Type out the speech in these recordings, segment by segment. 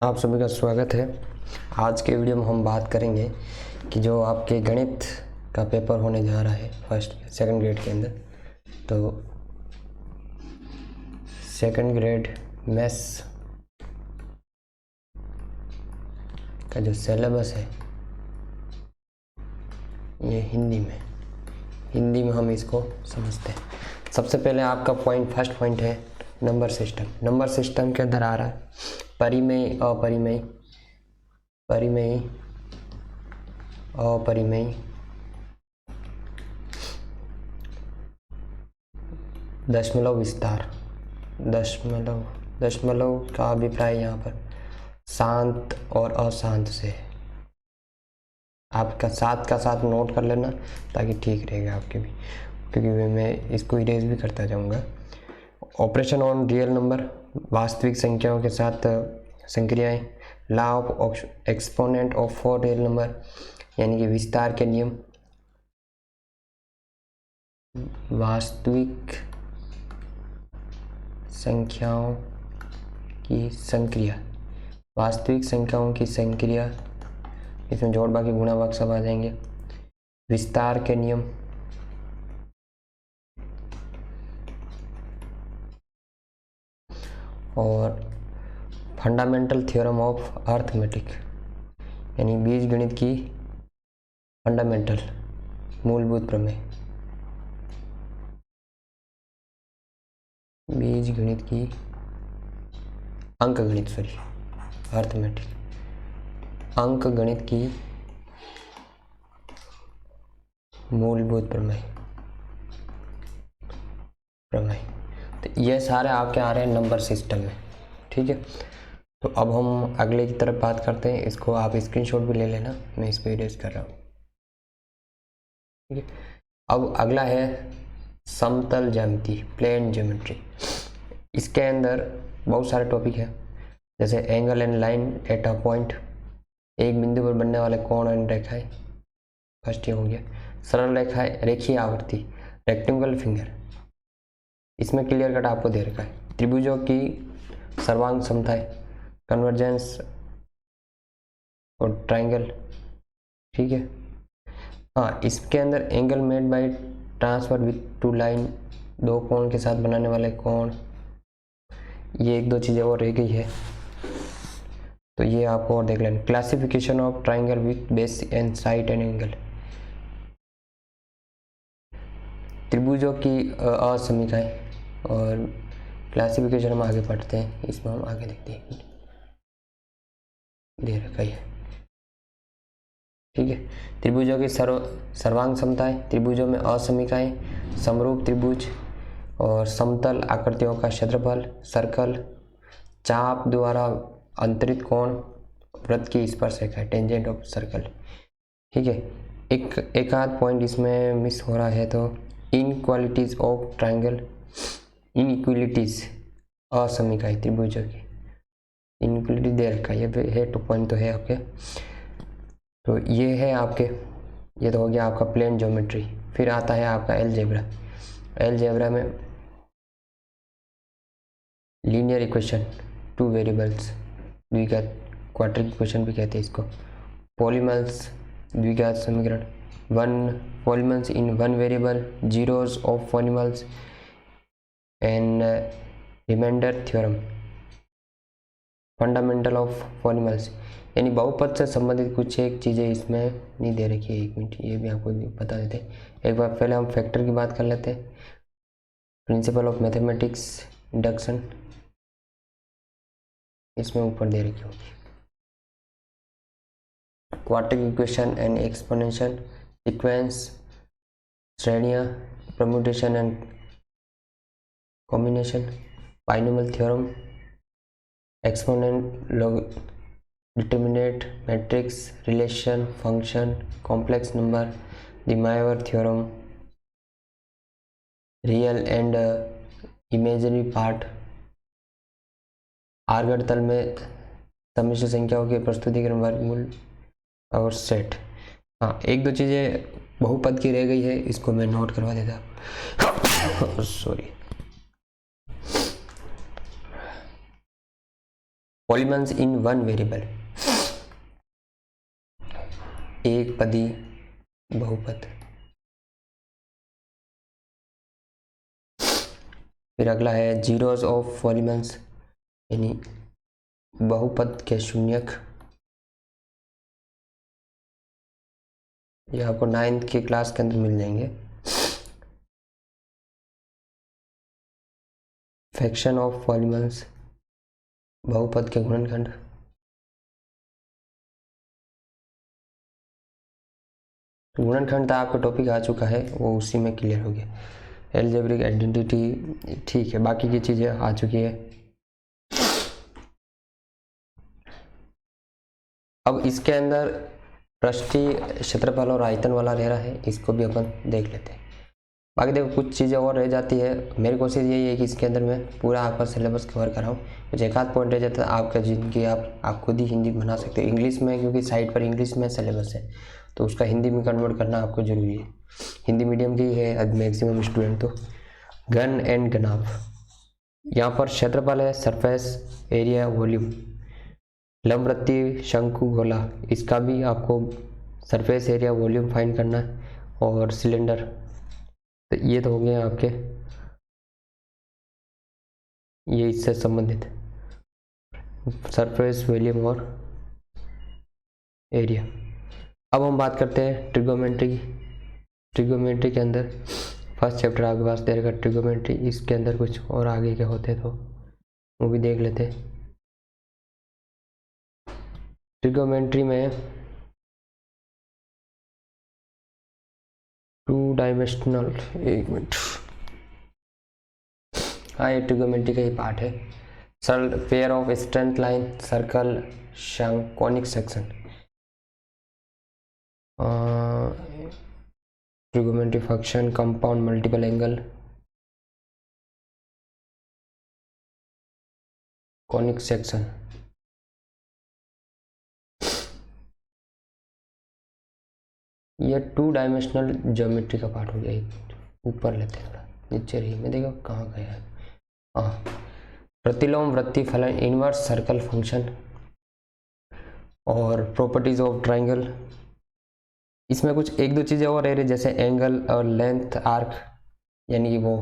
आप सभी का स्वागत है। आज के वीडियो में हम बात करेंगे कि जो आपके गणित का पेपर होने जा रहा है फर्स्ट सेकंड ग्रेड के अंदर, तो सेकंड ग्रेड मैथ्स का जो सिलेबस है ये हिंदी में हम इसको समझते हैं। सबसे पहले आपका फर्स्ट पॉइंट है नंबर सिस्टम। नंबर सिस्टम के अंदर आ रहा है परिमेय, अपरिमेय, परिमेय, अपरिमेय, दशमलव विस्तार। दशमलव का अभिप्राय यहाँ पर शांत और अशांत से है। आपका साथ का साथ नोट कर लेना ताकि ठीक रहेगा आपके भी, क्योंकि मैं इसको इरेज भी करता जाऊँगा। ऑपरेशन ऑन रियल नंबर, वास्तविक संख्याओं के साथ संक्रियाएं। Law of exponent of for real number, यानी कि विस्तार के नियम। वास्तविक संख्याओं की संक्रिया, वास्तविक संख्याओं की संक्रिया, इसमें जोड़ बाकी गुणा भाग सब आ जाएंगे। विस्तार के नियम, और फंडामेंटल थ्योरम ऑफ अर्थमेटिक, यानी बीज गणित की फंडामेंटल मूलभूत प्रमेय, बीज गणित की अर्थमेटिक, अंक गणित की मूलभूत प्रमेय। तो ये सारे आपके आ रहे हैं नंबर सिस्टम में, ठीक है। तो अब हम अगले की तरफ बात करते हैं। इसको आप स्क्रीनशॉट भी ले लेना, मैं इसको इरेज कर रहा हूँ, ठीक है। अब अगला है समतल ज्यामिति, प्लेन ज्योमेट्री। इसके अंदर बहुत सारे टॉपिक है, जैसे angle and line at a point, एक बिंदु पर बनने वाले कोण एंड रेखाएं, फर्स्ट ये हो गया। सरल रेखाएं, रेखीय आवर्ती, रेक्टेंगुलर फिंगर, इसमें क्लियर कट आपको दे रखा है। त्रिभुजों की सर्वांग समताएं, कन्वर्जेंस और ट्रायंगल, ठीक है। हाँ, इसके अंदर angle made by transfer with to line, दो कोण के साथ बनाने वाले कोण, ये एक दो चीज़ें और रह गई है, तो ये आपको और देख लेना। Classification of triangle with base and side and angle, त्रिभुजों की असमीकाएं और क्लासिफिकेशन हम आगे पढ़ते हैं, इसमें हम आगे देखते हैं, दे रखा है, ठीक है। त्रिभुजों की सर्वांग समताएं, त्रिभुजों में असमीकाएं, समरूप त्रिभुज और समतल आकृतियों का क्षेत्रफल, सर्कल, चाप द्वारा अंतरित कोण, वृत्त की स्पर्शरेखा, टेंजेंट ऑफ सर्कल, ठीक है। एक आध पॉइंट इसमें मिस हो रहा है, तो इनक्वालिटीज ऑफ ट्रायंगल, इनइक्वलिटीज असमीकाएं त्रिभुजों की, इनइक्वलिटी दे रखा है, 2 पॉइंट तो है आपके। तो ये है आपके, ये तो हो गया आपका प्लेन ज्योमेट्री। फिर आता है आपका अलजेब्रा। अलजेब्रा में लीनियर इक्वेशन, 2 वेरिएबल्स, द्विघात क्वाड्रेटिक इक्वेशन भी कहते हैं इसको। पॉलीमल्स, द्विघात समीकरण, polynomials in 1 variable, zeros of polynomials and remainder theorem, fundamental of polynomials, यानी बहुपद से संबंधित कुछ एक चीज़ें इसमें नहीं दे रखी है। 1 मिनट, ये भी आपको बता देते हैं। एक बार पहले हम फैक्टर की बात कर लेते हैं। प्रिंसिपल ऑफ मैथमेटिक्स, इंडक्शन, इसमें ऊपर दे रखी होगी। Quadratic equation and exponential, sequence, श्रेणियाँ, permutation and combination, binomial theorem, exponent, log, determinant, matrix, relation, function, complex number, De Moivre theorem, real and imaginary part, Argand तल में सम्मिश्र संख्याओं के प्रस्तुतिकरण, वर्गमूल और सेट। हाँ, एक दो चीज़ें बहुपद की रह गई है, इसको मैं नोट करवा देता sorry. Polymers in one variable, एक पदी बहुपद। फिर अगला है जीरोस ऑफ पॉलीमर्स, यानी बहुपद के शून्यक। ये आपको 9th की क्लास के अंदर मिल जाएंगे। फ्रैक्शन ऑफ पॉलीमर्स, बहुपद के गुणनखंड। गुणनखंड तो आपका टॉपिक आ चुका है, वो उसी में क्लियर हो गया। एल्जेब्रिक आइडेंटिटी ठीक है, बाकी की चीज़ें आ चुकी है। अब इसके अंदर पृष्ठीय क्षेत्रफल और आयतन वाला रह रहा है, इसको भी अपन देख लेते हैं। बाकी देखो कुछ चीज़ें और रह जाती है। मेरी कोशिश यही है कि इसके अंदर मैं पूरा आपका सिलेबस कवर कराऊँ। कुछ एक आध पॉइंट रह जाता है आपका, जिनकी आप खुद ही हिंदी बना सकते हो इंग्लिश में, क्योंकि साइट पर इंग्लिश में सिलेबस है तो उसका हिंदी में कन्वर्ट करना आपको ज़रूरी है। हिंदी मीडियम की है अब मैक्सिमम स्टूडेंट। तो घन एंड घनाभ, यहाँ पर क्षेत्रफल है, सरफेस एरिया, वॉल्यूम। लंबवृत्तीय, शंकु, गोला, इसका भी आपको सरफेस एरिया, वॉल्यूम फाइंड करना है। और सिलेंडर, तो ये तो हो गए आपके, ये इससे संबंधित सरफेस, वॉल्यूम और एरिया। अब हम बात करते हैं ट्रिगोमेट्री। ट्रिगोमेट्री के अंदर फर्स्ट चैप्टर आपके पास दे रखा ट्रिगोमेट्री, इसके अंदर कुछ और आगे के होते तो वो भी देख लेते हैं। ट्रिगोमेट्री में 2 डायमेंशनल, एक मिनट, हाँ ये ट्रिगोमेट्री का ही पार्ट है। सरल pair of strength line, circle, शंक, conic section. Trigonometry function, compound multiple angle, conic section. ये 2 डायमेंशनल ज्योमेट्री का पार्ट हो गया। एक ऊपर लेते हैं, थोड़ा नीचे रही, मैं देखो कहाँ गया है। हाँ, प्रतिलोम वृत्तीय फलन, इनवर्स सर्कल फंक्शन और प्रॉपर्टीज ऑफ ट्राइंगल। इसमें कुछ एक दो चीज़ें और रह रही, जैसे एंगल और लेंथ आर्क, यानी कि वो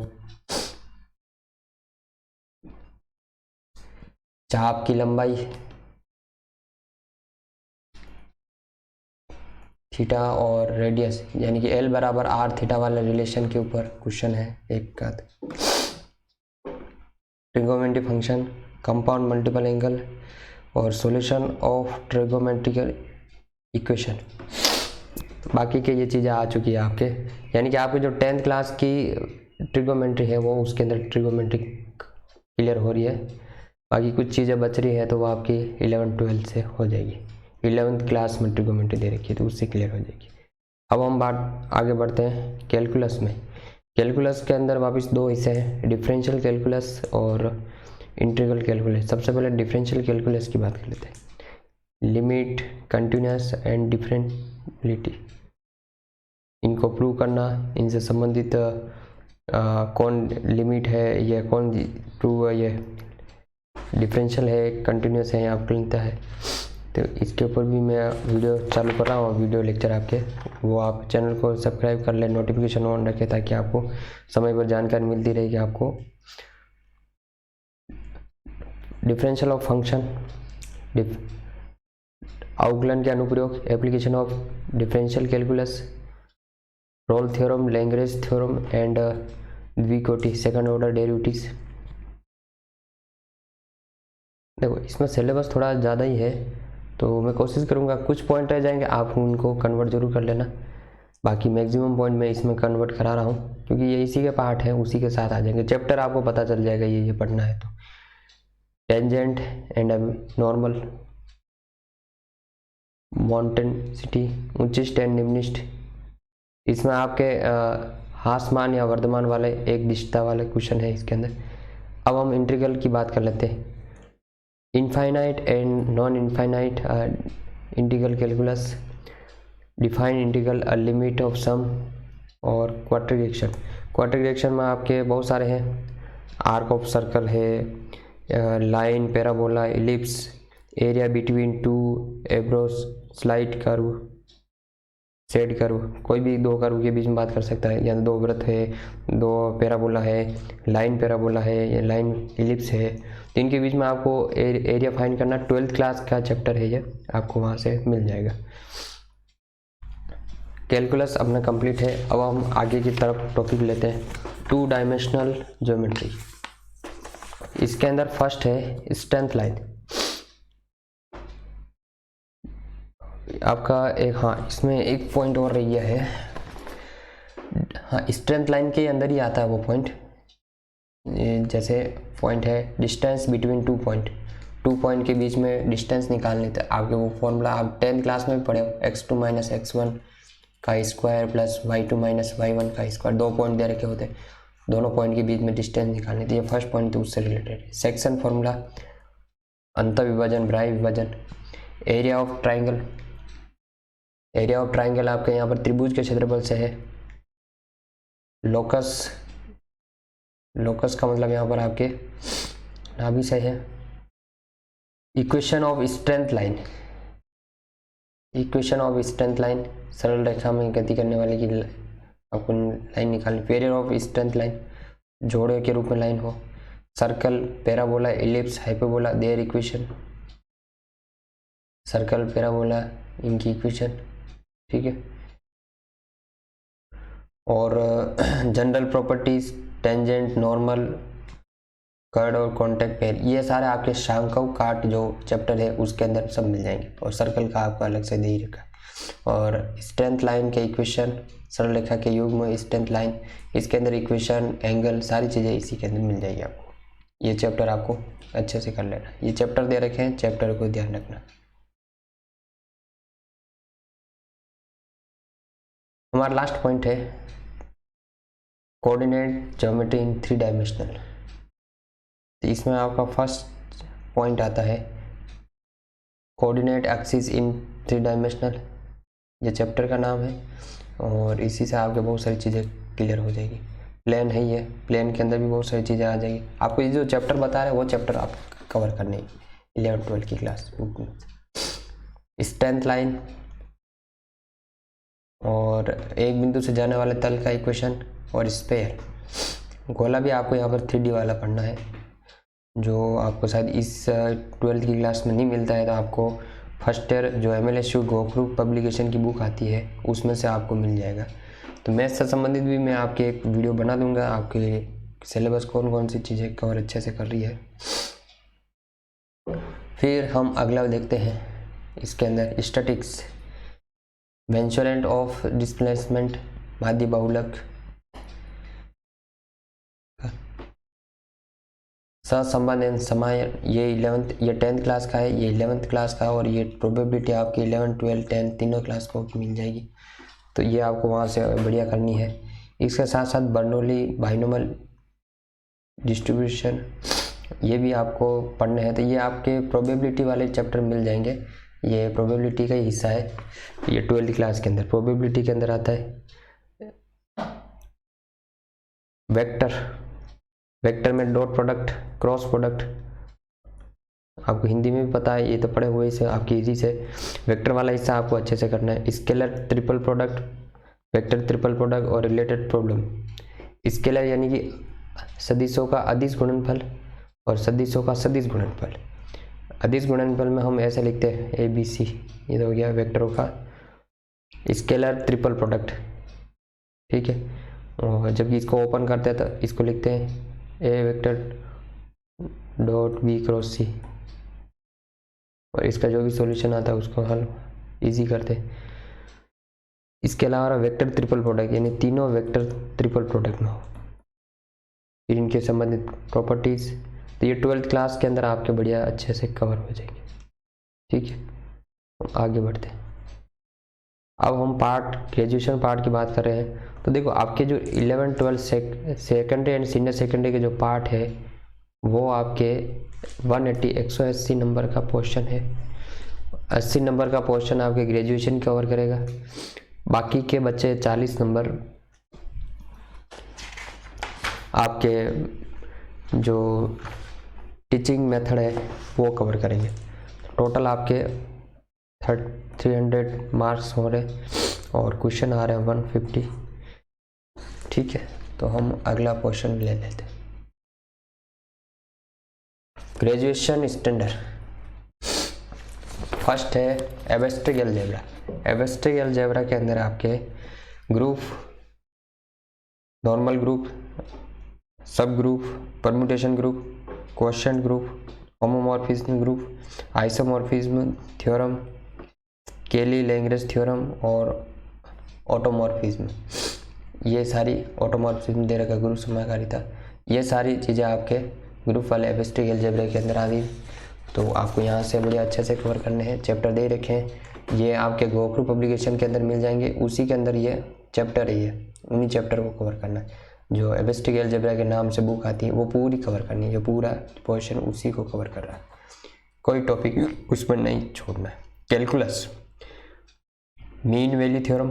चाप की लंबाई, थीटा और रेडियस, यानी कि एल बराबर आर थीटा वाले रिलेशन के ऊपर क्वेश्चन है एक का। Trigonometry function, compound multiple angle और सॉल्यूशन ऑफ ट्रिगोमेट्रिकल इक्वेशन। बाकी के ये चीज़ें आ चुकी है आपके, यानी कि आपके जो 10th क्लास की ट्रिगोमेट्री है वो उसके अंदर ट्रिगोमेट्री क्लियर हो रही है। बाकी कुछ चीज़ें बच रही है तो वो आपकी 11th-12th से हो जाएगी। 11th क्लास में ट्रिगोमेट्री दे रखी है तो उससे क्लियर हो जाएगी। अब हम आगे बढ़ते हैं कैलकुलस में। कैलकुलस के अंदर वापस 2 हिस्से हैं, डिफरेंशियल कैलकुलस और इंटीग्रल कैलकुलस। सबसे पहले डिफरेंशियल कैलकुलस की बात कर लेते हैं। लिमिट, कंटिन्यूस एंड डिफरेंशियलिटी, इनको प्रूव करना, इनसे संबंधित कौन लिमिट है, ये कौन प्रूव है, ये डिफरेंशियल है, कंटिन्यूस है, आपको लगता है। तो इसके ऊपर भी मैं वीडियो चालू कर रहा हूँ, वीडियो लेक्चर आपके, वो आप चैनल को सब्सक्राइब कर लें, नोटिफिकेशन ऑन रखें, ताकि आपको समय पर जानकारी मिलती रहेगी। आपको डिफरेंशियल ऑफ फंक्शन, अवकलन के अनुप्रयोग, application of differential calculus, Rolle theorem, Lagrange theorem and द्विकोटि, सेकंड ऑर्डर डेरिवेटिव्स। देखो इसमें सिलेबस थोड़ा ज़्यादा ही है तो मैं कोशिश करूँगा, कुछ पॉइंट रह जाएंगे आप उनको कन्वर्ट जरूर कर लेना। बाकी मैक्सिमम पॉइंट मैं इसमें कन्वर्ट करा रहा हूँ क्योंकि ये इसी के पार्ट है, उसी के साथ आ जाएंगे। चैप्टर आपको पता चल जाएगा ये पढ़ना है तो। टेंजेंट एंड नॉर्मल, मॉन्टेनिटी, उच्चिष्ट एंड निम्निष्ट, इसमें आपके हासमान या वर्धमान वाले एक दिशता वाले क्वेश्चन है इसके अंदर। अब हम इंटीग्रल की बात कर लेते हैं। Infinite and non infinite integral calculus, define integral, a limit of sum और क्वाड्रेटिक रिएक्शन। क्वाड्रेटिक रिएक्शन में आपके बहुत सारे हैं, आर्क ऑफ सर्कल है, line, parabola, ellipse, area between two एब्रोस स्लाइड कर्व, सेड कर्व, कोई भी दो कर्व के बीच में बात कर सकता है, या दो वृत्त है, दो पैराबोला है, लाइन पैराबोला है, या लाइन इलिप्स है, तो इनके बीच में आपको एरिया फाइंड करना। 12th क्लास का चैप्टर है ये, आपको वहाँ से मिल जाएगा। कैलकुलस अपना कंप्लीट है। अब हम आगे की तरफ टॉपिक लेते हैं, 2 डायमेंशनल ज्योमेट्री। इसके अंदर फर्स्ट है स्ट्रेंथ लाइन। आपका एक, हाँ इसमें एक पॉइंट और रह गया है, हाँ स्ट्रेंथ लाइन के अंदर ही आता है वो पॉइंट। जैसे पॉइंट है डिस्टेंस बिटवीन 2 पॉइंट, 2 पॉइंट के बीच में डिस्टेंस निकालने थे आपके, वो फॉर्मूला आप 10th क्लास में भी पढ़े हो, x2 माइनस x1 का square plus y2 minus y1 का स्क्वायर। 2 पॉइंट दे रखे होते, दोनों पॉइंट के बीच में डिस्टेंस निकालने थे। ये फर्स्ट पॉइंट तो उससे रिलेटेड है। सेक्शन फॉर्मूला, अंतर विभाजन, बाह्य विभाजन। Area of triangle, area of triangle आपके यहाँ पर त्रिभुज के क्षेत्रफल से है। लोकस, लोकस का मतलब यहाँ पर आपके नाभि से है। Equation of strength line, equation of strength line, सरल रेखा में गति करने वाले की आपको लाइन निकालनी। पेरियर ऑफ स्ट्रेंथ लाइन, जोड़े के रूप में लाइन हो। Circle, parabola, ellipse, hyperbola, their equation, circle, parabola, इनकी इक्वेशन, ठीक है। और general properties, tangent, normal, chord और कॉन्टैक्ट पेयर, ये सारे आपके शांकव काट जो चैप्टर है उसके अंदर सब मिल जाएंगे। और सर्कल का आपको अलग से दे ही रखा है। और स्ट्रेंथ लाइन के इक्वेशन, सरल रेखा के युग्म, स्ट्रेंथ लाइन, इसके अंदर इक्वेशन, एंगल, सारी चीज़ें इसी के अंदर मिल जाएगी आपको। ये चैप्टर आपको अच्छे से कर लेना। ये चैप्टर दे रखे हैं, चैप्टर को ध्यान रखना। हमारा लास्ट पॉइंट है कोऑर्डिनेट ज्योमेट्री इन 3 डायमेंशनल। तो इसमें आपका फर्स्ट पॉइंट आता है कोऑर्डिनेट एक्सिस इन 3 डायमेंशनल, ये चैप्टर का नाम है। और इसी से आपके बहुत सारी चीज़ें क्लियर हो जाएगी। प्लेन है ये, प्लेन के अंदर भी बहुत सारी चीज़ें आ जाएगी। आपको ये जो चैप्टर बता रहे हैं वो चैप्टर आप कवर करने हैं 11th-12th की क्लास बुक में। स्ट्रेंथ लाइन और एक बिंदु से जाने वाले तल का इक्वेशन और स्पेयर। गोला भी आपको यहाँ पर 3D वाला पढ़ना है, जो आपको शायद इस 12th की क्लास में नहीं मिलता है। तो आपको फर्स्ट ईयर जो MLSU गोखरू पब्लिकेशन की बुक आती है उसमें से आपको मिल जाएगा। तो मैथ से संबंधित भी मैं आपकी एक वीडियो बना दूंगा, आपके सिलेबस कौन कौन सी चीज़ें कवर अच्छे से कर रही है। फिर हम अगला देखते हैं, इसके अंदर स्टैटिक्स, मेंसुरेट ऑफ डिस्प्लेसमेंट, माध्य बहुलक, सहसंबंध एंड समायन, ये 10th क्लास का है, ये 11th क्लास का है। और ये प्रोबेबिलिटी आपकी 11, 12, 10 तीनों क्लास को मिल जाएगी। तो ये आपको वहाँ से बढ़िया करनी है। इसके साथ साथ बर्नौली बाइनोमियल डिस्ट्रीब्यूशन, ये भी आपको पढ़ने हैं। तो ये आपके प्रोबेबिलिटी वाले चैप्टर मिल जाएंगे, ये प्रोबेबिलिटी का ही हिस्सा है। ये 12th क्लास के अंदर प्रोबेबिलिटी के अंदर आता है। वेक्टर, वेक्टर में डॉट प्रोडक्ट, क्रॉस प्रोडक्ट, आपको हिंदी में भी पता है, ये तो पढ़े हुए से आपकी इजी से। वेक्टर वाला हिस्सा आपको अच्छे से करना है। Scalar triple product, vector triple product और रिलेटेड प्रॉब्लम। स्केलर यानी कि सदिशों का अदिश गुणनफल और सदिशों का सदिश गुणनफल। अदिश गुणनफल में हम ऐसे लिखते हैं ABC, ये तो हो गया वेक्टरों का स्केलर ट्रिपल प्रोडक्ट, ठीक है। और जब इसको ओपन करते हैं तो इसको लिखते हैं A vector dot B cross C, और इसका जो भी सॉल्यूशन आता है उसको हल इजी करते हैं। इसके अलावा वेक्टर ट्रिपल प्रोडक्ट, यानी तीनों वेक्टर ट्रिपल प्रोडक्ट में हो, फिर इनके संबंधित प्रॉपर्टीज। तो ये 12th क्लास के अंदर आपके बढ़िया अच्छे से कवर हो जाएंगे, ठीक है। आगे बढ़ते हैं। अब हम ग्रेजुएशन पार्ट की बात कर रहे हैं। तो देखो आपके जो 11, 12 सेकेंडरी एंड सीनियर सेकेंडरी के जो पार्ट है वो आपके 180 नंबर का क्वेश्चन है। 80 नंबर का क्वेश्चन आपके ग्रेजुएशन कवर करेगा। बाकी के बच्चे 40 नंबर आपके जो टीचिंग मेथड है वो कवर करेंगे। टोटल आपके 300 मार्क्स हो रहे और क्वेश्चन आ रहे हैं 150। ठीक है, तो हम अगला क्वेश्चन ले लेते हैं। ग्रेजुएशन स्टैंडर्ड फर्स्ट है एब्स्ट्रैक्ट अलजेब्रा। एब्स्ट्रैक्ट अलजेब्रा के अंदर आपके ग्रुप, नॉर्मल ग्रुप, सब group, permutation group, quotient group, homomorphism group, isomorphism theorem, केली लैग्रेंज थ्योरम और ऑटोमॉर्फिज्म, ये सारी ऑटोमॉर्फिज्म दे रखा ग्रुप समकारिता, ये सारी चीज़ें आपके ग्रुप वाले एब्स्ट्रैक्ट अलजेब्रा के अंदर आ गई। तो आपको यहाँ से बड़े अच्छे से कवर करने हैं। चैप्टर दे रखे हैं, ये आपके गोखरू पब्लिकेशन के अंदर मिल जाएंगे, उसी के अंदर ये चैप्टर है, ये उन्हीं चैप्टर को कवर करना है। जो एब्स्ट्रैक्ट अलजेब्रा के नाम से बुक आती है वो पूरी कवर करनी है, जो पूरा पोर्शन उसी को कवर कर रहा है, कोई टॉपिक उसमें नहीं छोड़ना है। कैलकुलस, मीन वैल्यू थ्योरम,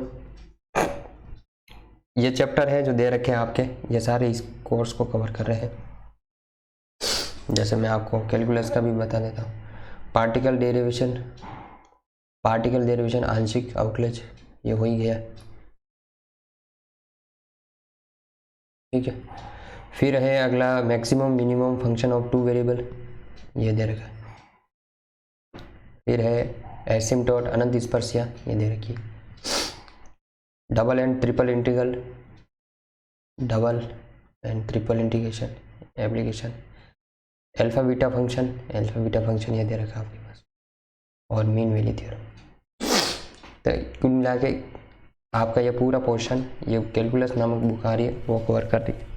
ये चैप्टर है जो दे रखे हैं आपके, ये सारे इस कोर्स को कवर कर रहे हैं। जैसे मैं आपको कैलकुलस का भी बता देता हूँ। पार्टिकल डेरिवेशन आंशिक अवकलज, ये हो ही गया। ठीक है, फिर है अगला maximum minimum function of two variable, ये दे रखा है। फिर है एसिम्पटोट अनंत स्पर्शिया, ये दे रखी है। Double and triple integration integration application, alpha beta function ये दे रखा है आपके पास, और मीन वैल्यू थ्योरम। तो कुल मिला के आपका ये पूरा पोर्शन, ये कैलकुलस नामक बुक आ रही है वो कवर कर रही है।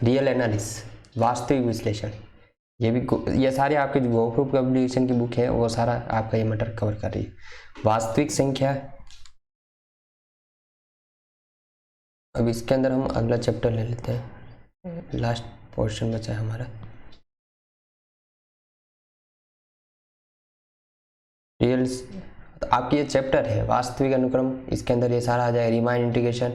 रियल एनालिसिस, वास्तविक विश्लेषण, ये सारे आपके जो गोखरू पब्लिकेशन की बुक है वो सारा आपका ये मैटर कवर कर रही है। वास्तविक संख्या, अब इसके अंदर हम अगला चैप्टर ले लेते हैं, लास्ट पोर्शन बचा है हमारा रियल। तो आपकी ये चैप्टर है वास्तविक अनुक्रम, इसके अंदर ये सारा आ जाए। Riemann integration,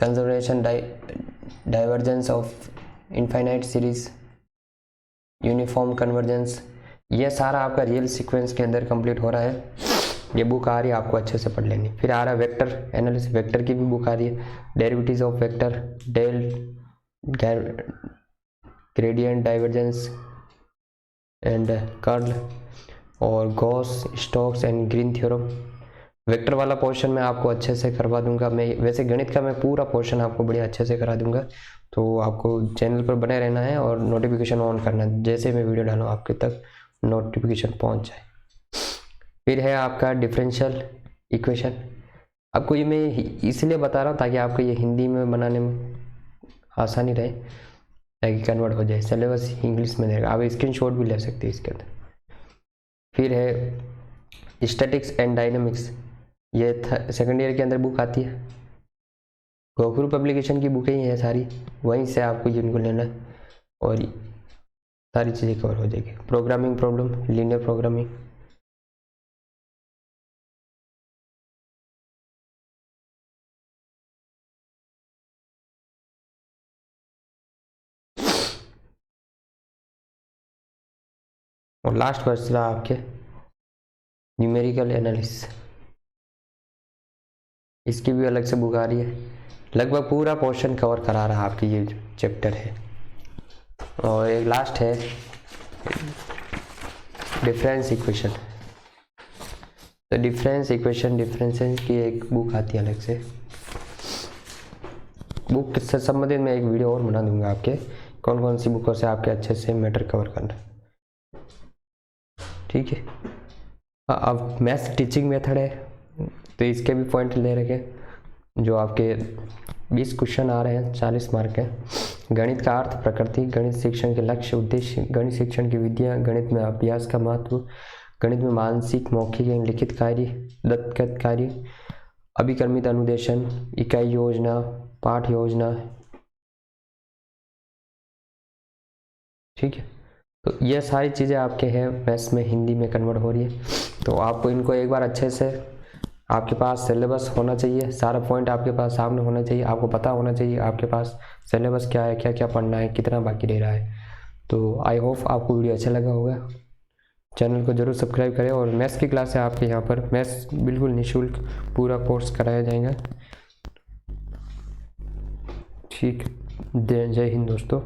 conservation, divergence of infinite series, uniform convergence, ये सारा आपका रियल सीक्वेंस के अंदर कंप्लीट हो रहा है। ये बुक आ रही है, आपको अच्छे से पढ़ लेनी। फिर आ रहा है वेक्टर एनालिसिस, वेक्टर की भी बुक आ रही है। Derivatives of vector, gradient, divergence and curl, और Gauss, Stokes and Green theorem. Vector वाला पोर्शन मैं आपको अच्छे से करवा दूंगा। मैं वैसे गणित का मैं पूरा पोर्शन आपको बड़े अच्छे से करा दूंगा, तो आपको चैनल पर बने रहना है और नोटिफिकेशन ऑन करना है, जैसे मैं वीडियो डालूँ आपके तक नोटिफिकेशन पहुंच जाए। फिर है आपका डिफरेंशियल इक्वेशन। आपको ये मैं इसलिए बता रहा हूँ ताकि आपको ये हिंदी में बनाने में आसानी रहे, ताकि कन्वर्ट हो जाए। सिलेबस इंग्लिश में देगा, आप स्क्रीनशॉट भी ले सकते हैं इसके अंदर। फिर है स्टैटिक्स एंड डायनेमिक्स, ये सेकेंड ईयर के अंदर बुक आती है, गोखरू पब्लिकेशन की बुकें ही हैं सारी, वहीं से आपको जिनको लेना है और सारी चीज़ें कवर हो जाएगी। प्रोग्रामिंग प्रॉब्लम, लीनियर प्रोग्रामिंग, और लास्ट बच रहा आपके न्यूमेरिकल एनालिसिस, इसकी भी अलग से बुक आ रही है। लगभग पूरा पोर्शन कवर करा रहा आपकी ये चैप्टर है। और एक लास्ट है डिफरेंस इक्वेशन। तो डिफरेंसेस की एक बुक आती है अलग से। बुक से संबंधित मैं एक वीडियो और बना दूंगा आपके, कौन कौन सी बुकों से आपके अच्छे से मैटर कवर करना। ठीक है, अब मैथ्स टीचिंग मेथड है, तो इसके भी पॉइंट ले रखे, जो आपके 20 क्वेश्चन आ रहे हैं, 40 मार्क है। गणित का अर्थ, प्रकृति, गणित शिक्षण के लक्ष्य उद्देश्य, गणित शिक्षण की विधियाँ, गणित में अभ्यास का महत्व, गणित में मानसिक, मौखिक एवं लिखित कार्य, दत्तगत कार्य, अभिक्रमित अनुदेशन, इकाई योजना, पाठ योजना। ठीक है, तो ये सारी चीज़ें आपके हैं मैथ्स में हिंदी में कन्वर्ट हो रही है। तो आपको इनको एक बार अच्छे से, आपके पास सिलेबस होना चाहिए, सारा पॉइंट आपके पास सामने होना चाहिए, आपको पता होना चाहिए आपके पास सिलेबस क्या है, क्या क्या पढ़ना है, कितना बाकी रह रहा है। तो आई होप आपको वीडियो अच्छा लगा होगा। चैनल को जरूर सब्सक्राइब करें। और मैथ्स की क्लास है आपके यहाँ पर, मैथ्स बिल्कुल निःशुल्क पूरा कोर्स कराया जाएगा। ठीक, जय हिंद दोस्तों।